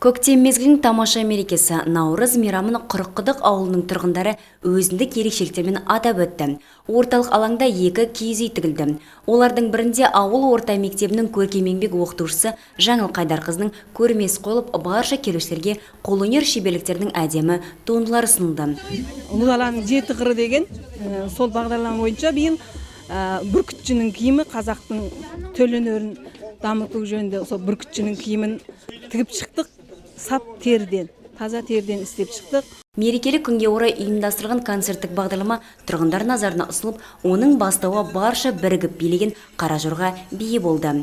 Көктем мезгілінің тамаша мерекесі Наурыз мейрамын Құрыққұдық ауылының тұрғындары өзіндік ерекшеліктермен атап өтті. Орталық алаңда 2 киіз үй тігілді. Олардың бірінде ауыл орта мектебінің көркем еңбек оқытушысы Жаңыл Қайдарқызының көрмесі қойылып, барша келушілерге қолөнер шеберліктерінің әдемі туындылары ұсынылды. Ұлы даланың 7 қыры деген сол бағдарлама бойынша биыл бүркітшінің киімі қазақтың төл өнерін дамыту жөнінде сол бүркітшінің киімін тігіп шықтық. Сап терден, таза терден істеп шықтық. Мерекелік күнге орай ұйымдастырылған концерттік бағдарлама тұрғындар назарына ұсынылып, оның бастауы барша бірігіп билеген Қара Жорға биі болды.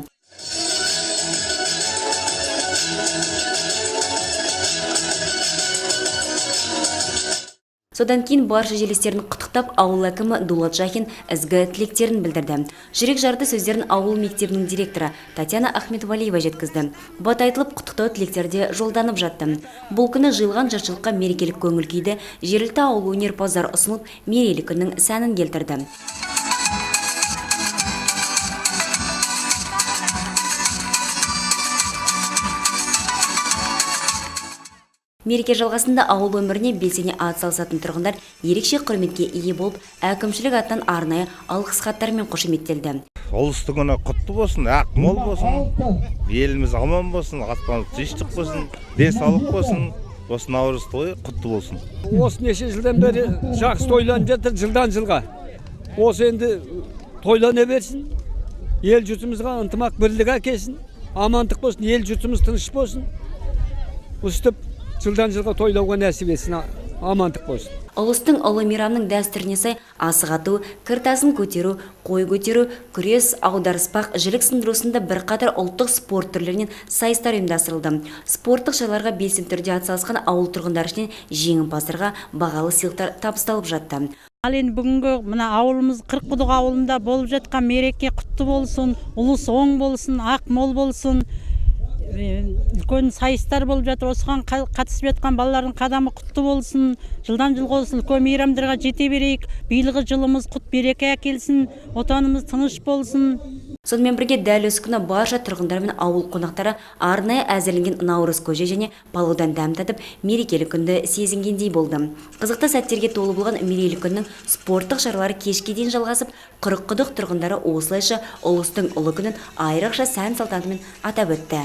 Содан кейін барша желестерін құттықтап, ауыл әкімі Дулат Жахин ізгі тілектерін білдірді. Жүрек жарды сөздерін ауыл мектебінің директоры Татьяна Ахметвалиева жеткізді. Бат айтылып, құттықтау тілектерде жолданып жатты. Бұл күні жиылған жұртшылыққа мерекелік көңіл күйді жергілікті ауыл өнерпаздар ұсынып, мерейлі күннің сәнін келтірді. Мереке жалғасында ауыл өміріне белсене атсалысатын тұрғындар ерекше құрметке ие болып, әкімшілік атынан арнайы алғыс хаттармен қошеметтелді. Ұлыстың күні құтты болсын, ақ мол болсын, еліміз аман болсын, аспанымыз тыныштық болсын, денсаулық болсын, осы Наурыз тойы құтты болсын. Осы неше жылдан бері жақсы тойланып жатыр, жылдан жылға. Осы енді тойлана берсін, ел жұртымызға ынтымақ бірлік әкелсін, амандық болсын, ел жұртымыз тыныш болсын. Өстіп жылдан жылға тойлауға нәсіп етсін, амандық болсын. Ұлыстың ұлы мейрамның дәстүріне сай асық ату, кіртасын көтеру, қой көтеру, күрес, аударыспақ, жілік сындыру сынды бірқатар ұлттық спорт түрлерінен сайыстар ұйымдастырылды. Спорттық шараларға белсенді түрде атсалысқан ауыл тұрғындары ішінен жеңімпаздарға бағалы сыйлықтар табысталып жатты. Ал енді бүгінгі мына ауылымыз Құрыққұдық ауылында болып жатқан мереке құтты болсын, ұлыс оң болсын, ақ мол болсын. Үлкен сайыстар болып жатыр. Осыған қатысып жатқан балалардың қадамы құтты болсын, жылдан жылға осы үлкен мейрамдарға жете берейік. Биылғы жылымыз құт береке әкелсін, отанымыз тыныш болсын. Сонымен бірге дәл осы күні барша тұрғындар мен ауыл қонақтары арнайы әзірленген наурыз көже және палаудан дәм татып, мерекелік күнді сезінгендей болды. Қызықты сәттерге толы болған мерейлік күннің спорттық шаралары кешке дейін жалғасып, Құрыққұдық тұрғындары осылайша ұлыстың ұлы күнін айрықша сән салтанатымен атап өтті.